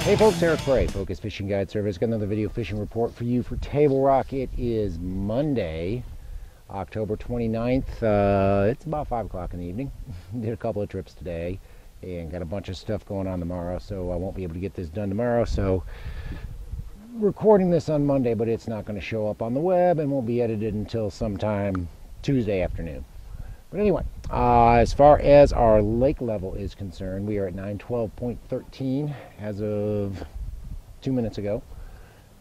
Hey folks, Eric Bray, Focus Fishing Guide Service. Got another video fishing report for you for Table Rock. It is Monday, October 29th. It's about 5 o'clock in the evening. Did a couple of trips today and got a bunch of stuff going on tomorrow, so I won't be able to get this done tomorrow. So recording this on Monday, but it's not going to show up on the web and won't be edited until sometime Tuesday afternoon. But anyway, as far as our lake level is concerned, we are at 912.13 as of 2 minutes ago,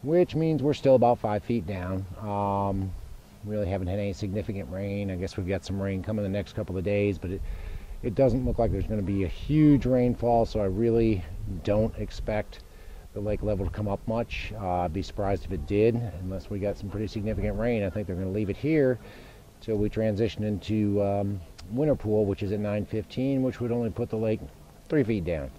which means we're still about 5 feet down. Really haven't had any significant rain. I guess we've got some rain coming the next couple of days, but it doesn't look like there's going to be a huge rainfall, so I really don't expect the lake level to come up much. I'd be surprised if it did, unless we got some pretty significant rain. I think they're going to leave it here till we transition into winter pool, which is at 9:15, which would only put the lake 3 feet down.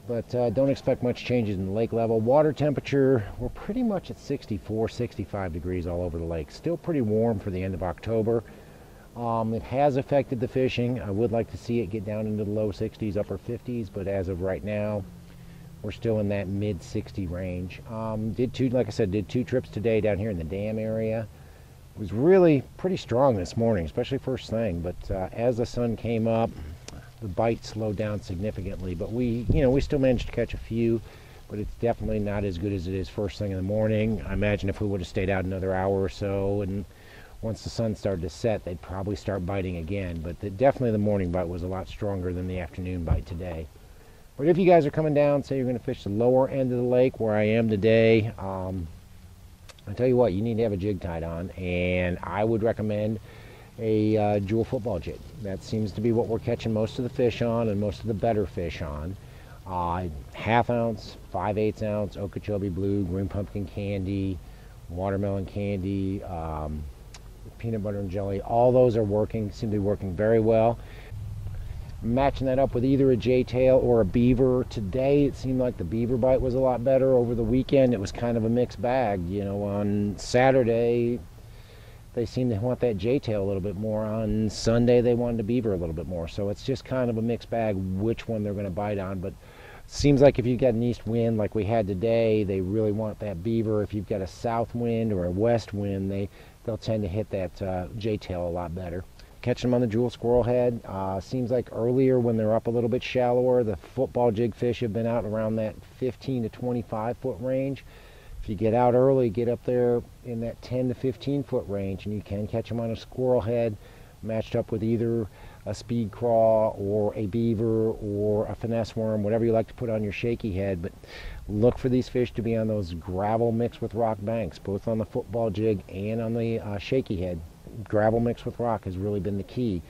But don't expect much changes in the lake level. Water temperature, we're pretty much at 64, 65 degrees all over the lake. Still pretty warm for the end of October. It has affected the fishing. I would like to see it get down into the low 60s, upper 50s, but as of right now, we're still in that mid 60 range. Like I said, did 2 trips today down here in the dam area. It was really pretty strong this morning, especially first thing, but as the sun came up, the bite slowed down significantly. But we still managed to catch a few, but it's definitely not as good as it is first thing in the morning. I imagine if we would have stayed out another hour or so, and once the sun started to set, they'd probably start biting again. But definitely the morning bite was a lot stronger than the afternoon bite today. But if you guys are coming down, say you're going to fish the lower end of the lake where I am today, I tell you what, you need to have a jig tied on, and I would recommend a jewel football jig. That seems to be what we're catching most of the fish on and most of the better fish on. 1/2 ounce, 5/8 ounce, Okeechobee blue, green pumpkin candy, watermelon candy, peanut butter and jelly. All those are working, seem to be working very well. Matching that up with either a J-tail or a beaver. Today it seemed like the beaver bite was a lot better. Over the weekend it was kind of a mixed bag. On Saturday they seemed to want that J-tail a little bit more. On Sunday they wanted the beaver a little bit more. So it's just kind of a mixed bag which one they're going to bite on. But it seems like if you've got an east wind like we had today, they really want that beaver. If you've got a south wind or a west wind, they'll tend to hit that J-tail a lot better. Catching them on the jewel squirrel head. Seems like earlier when they're up a little bit shallower, the football jig fish have been out around that 15 to 25 foot range. If you get out early, get up there in that 10 to 15 foot range, and you can catch them on a squirrel head matched up with either a speed craw or a beaver or a finesse worm, whatever you like to put on your shaky head. But look for these fish to be on those gravel mixed with rock banks, both on the football jig and on the shaky head. Gravel mixed with rock has really been the key.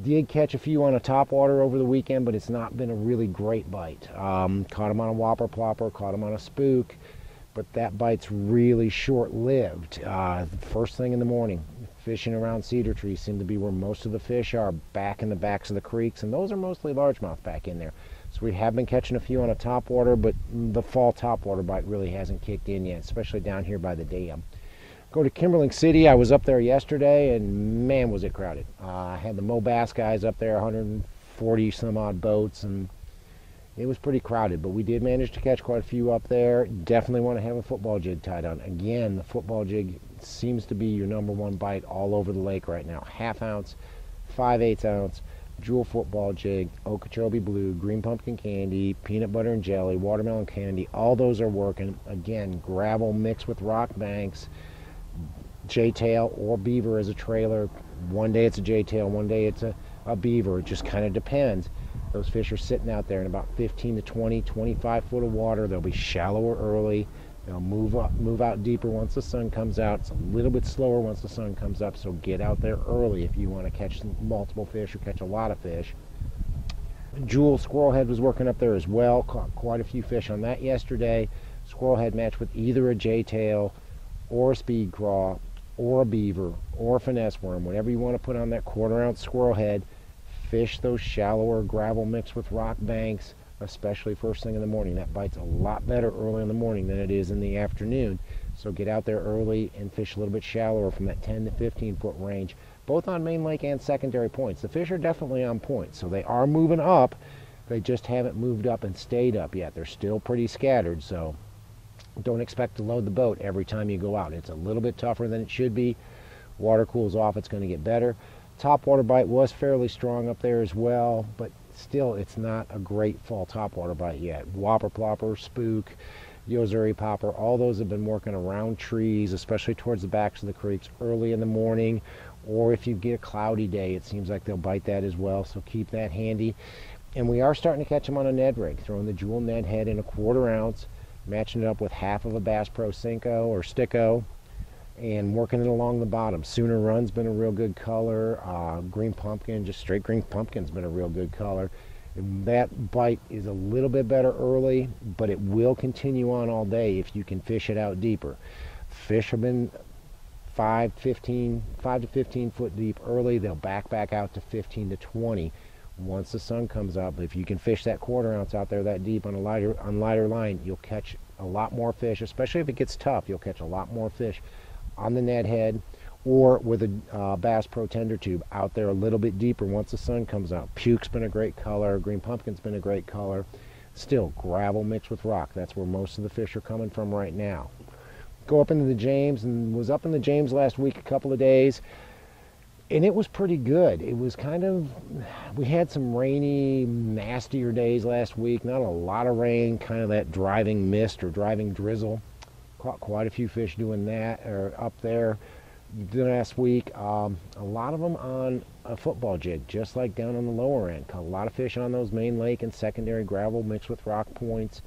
Did catch a few on a topwater over the weekend, but it's not been a really great bite. Caught them on a whopper plopper, caught them on a spook, but that bite's really short-lived. First thing in the morning, fishing around cedar trees seem to be where most of the fish are, back in the backs of the creeks, and those are mostly largemouth back in there. So we have been catching a few on a topwater, but the fall topwater bite really hasn't kicked in yet, especially down here by the dam. Go to Kimberling City. I was up there yesterday, and man, was it crowded. I had the Mo Bass guys up there, 140 some odd boats, and it was pretty crowded, but we did manage to catch quite a few up there. Definitely want to have a football jig tied on. Again, the football jig seems to be your #1 bite all over the lake right now. 1/2 ounce, 5/8 ounce, jewel football jig, Okeechobee blue, green pumpkin candy, peanut butter and jelly, watermelon candy. All those are working. Again, gravel mixed with rock banks. J-tail or beaver as a trailer. One day it's a J-tail, one day it's a beaver. It just kind of depends. Those fish are sitting out there in about 15 to 20, 25 foot of water. They'll be shallower early. They'll move out deeper once the sun comes out. It's a little bit slower once the sun comes up, so get out there early if you want to catch multiple fish or catch a lot of fish. Jewel squirrel head was working up there as well. Caught quite a few fish on that yesterday. Squirrel head matched with either a J-tail or a speed craw or a beaver or a finesse worm, whatever you want to put on that 1/4 ounce squirrel head. Fish those shallower gravel mixed with rock banks, especially first thing in the morning. That bites a lot better early in the morning than it is in the afternoon. So get out there early and fish a little bit shallower from that 10 to 15 foot range, both on main lake and secondary points. The fish are definitely on point, so they are moving up. They just haven't moved up and stayed up yet. They're still pretty scattered, so don't expect to load the boat every time you go out. It's a little bit tougher than it should be. Water cools off, it's going to get better. Topwater bite was fairly strong up there as well, but still it's not a great fall topwater bite yet. Whopper plopper, spook, Yozuri popper, all those have been working around trees, especially towards the backs of the creeks early in the morning, or if you get a cloudy day, it seems like they'll bite that as well, so keep that handy. And we are starting to catch them on a Ned rig, throwing the jewel Ned head in a 1/4 ounce, matching it up with half of a Bass Pro Cinco or Sticko, and working it along the bottom. Sooner Run's been a real good color. Green Pumpkin, just straight green pumpkin's been a real good color. That bite is a little bit better early, but it will continue on all day if you can fish it out deeper. Fish have been 5 to 15 foot deep early. They'll back out to 15 to 20 once the sun comes up. If you can fish that 1/4 ounce out there that deep on a lighter line, you'll catch a lot more fish, especially if it gets tough. You'll catch a lot more fish on the Ned head or with a Bass Pro Tender Tube out there a little bit deeper once the sun comes out. Puke's been a great color. Green Pumpkin's been a great color. Still, gravel mixed with rock. That's where most of the fish are coming from right now. Go up into the James, and was up in the James last week a couple of days, and it was pretty good. It was kind of, we had some rainy, nastier days last week. Not a lot of rain, kind of that driving mist or driving drizzle. Caught quite a few fish doing that, or up there last week. A lot of them on a football jig, just like down on the lower end. Caught a lot of fish on those main lake and secondary gravel mixed with rock points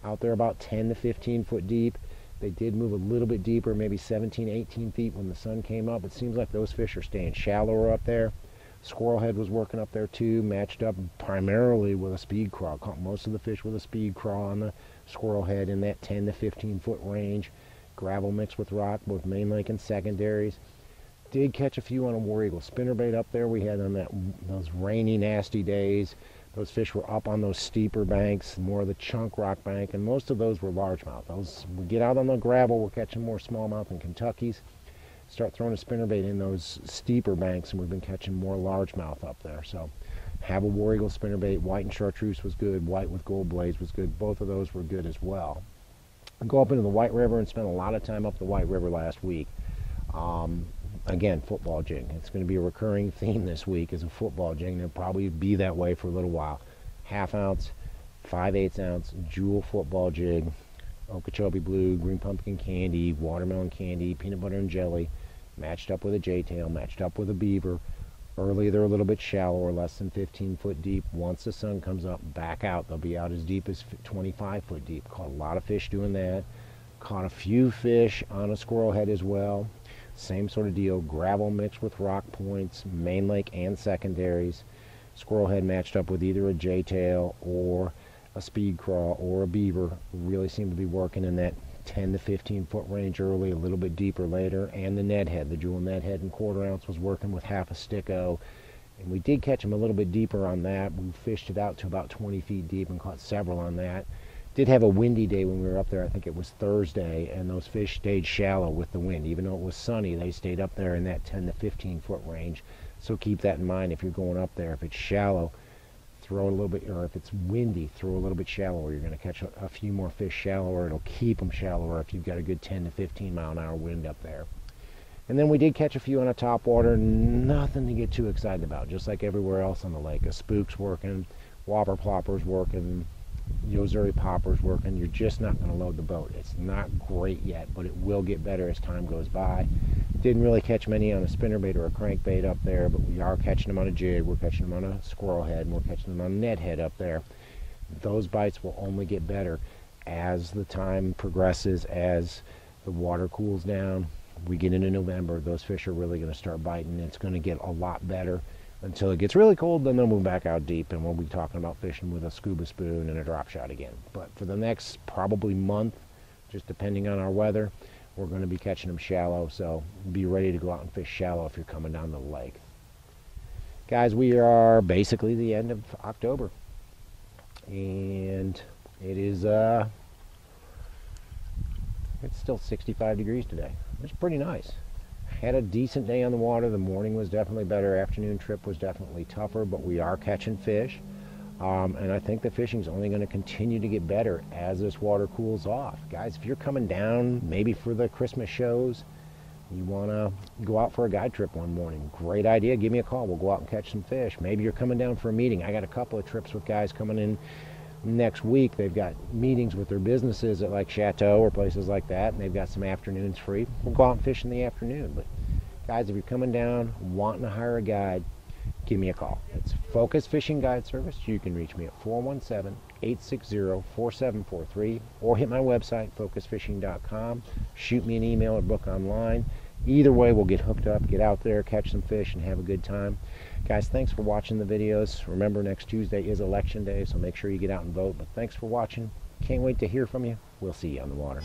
out there about 10 to 15 foot deep. They did move a little bit deeper, maybe 17, 18 feet when the sun came up. It seems like those fish are staying shallower up there. Squirrelhead was working up there too, matched up primarily with a speed craw. Caught most of the fish with a speed craw on the Squirrelhead in that 10 to 15 foot range. Gravel mixed with rock, both main lake and secondaries. Did catch a few on a War Eagle spinnerbait up there we had on those rainy, nasty days. Those fish were up on those steeper banks, more of the chunk rock bank, and most of those were largemouth. Those, we get out on the gravel, we're catching more smallmouth and Kentuckies. Start throwing a spinnerbait in those steeper banks, and we've been catching more largemouth up there. So, have a War Eagle spinnerbait. White and chartreuse was good. White with gold blaze was good. Both of those were good as well. Go up into the White River and spent a lot of time up the White River last week. Again, football jig. It's going to be a recurring theme this week is a football jig, and it'll probably be that way for a little while. 1/2 ounce, 5/8 ounce jewel football jig, Okeechobee blue, green pumpkin candy, watermelon candy, peanut butter and jelly, matched up with a J-tail, matched up with a beaver. Early they're a little bit shallower, less than 15 foot deep. Once the sun comes up, back out. They'll be out as deep as 25 foot deep. Caught a lot of fish doing that. Caught a few fish on a Squirrelhead as well. Same sort of deal, gravel mixed with rock points, main lake and secondaries. Squirrelhead matched up with either a J-tail or a speed craw or a beaver. Really seemed to be working in that 10 to 15 foot range early, a little bit deeper later. And the Ned head, the jewel Ned head in 1/4 ounce was working with half a Sticko. And we did catch them a little bit deeper on that. We fished it out to about 20 feet deep and caught several on that. Did have a windy day when we were up there. I think it was Thursday, and those fish stayed shallow with the wind. Even though it was sunny, they stayed up there in that 10 to 15 foot range. So keep that in mind if you're going up there. If it's shallow, throw a little bit, or if it's windy, throw a little bit shallower. You're going to catch a few more fish shallower. It'll keep them shallower if you've got a good 10 to 15 mile an hour wind up there. And then we did catch a few on a topwater. Nothing to get too excited about, just like everywhere else on the lake. A spook's working, whopper plopper's working, Yozuri popper's working. You're just not going to load the boat. It's not great yet, but it will get better as time goes by. Didn't really catch many on a spinnerbait or a crankbait up there, but we are catching them on a jig. We're catching them on a Squirrelhead, and we're catching them on a Ned head up there. Those bites will only get better as the time progresses, as the water cools down. We get into November, those fish are really going to start biting. It's going to get a lot better until it gets really cold. Then they'll move back out deep, and we'll be talking about fishing with a scuba spoon and a drop shot again. But for the next probably month, just depending on our weather, we're going to be catching them shallow. So be ready to go out and fish shallow if you're coming down to the lake. Guys, we are basically the end of October, and it is it's still 65 degrees today. It's pretty nice. Had a decent day on the water. The morning was definitely better. Afternoon trip was definitely tougher, but we are catching fish. And I think the fishing's only going to continue to get better as this water cools off. Guys, if you're coming down maybe for the Christmas shows, you want to go out for a guide trip one morning, great idea. Give me a call. We'll go out and catch some fish. Maybe you're coming down for a meeting. I got a couple of trips with guys coming in next week. They've got meetings with their businesses at like Chateau or places like that, and they've got some afternoons free. We'll go out and fish in the afternoon. But guys, if you're coming down wanting to hire a guide, give me a call. It's Focus Fishing Guide Service. You can reach me at 417-860-4743 or hit my website, focusfishing.com. Shoot me an email or book online. Either way, we'll get hooked up, get out there, catch some fish, and have a good time. Guys, thanks for watching the videos. Remember, next Tuesday is Election Day, so make sure you get out and vote. But thanks for watching. Can't wait to hear from you. We'll see you on the water.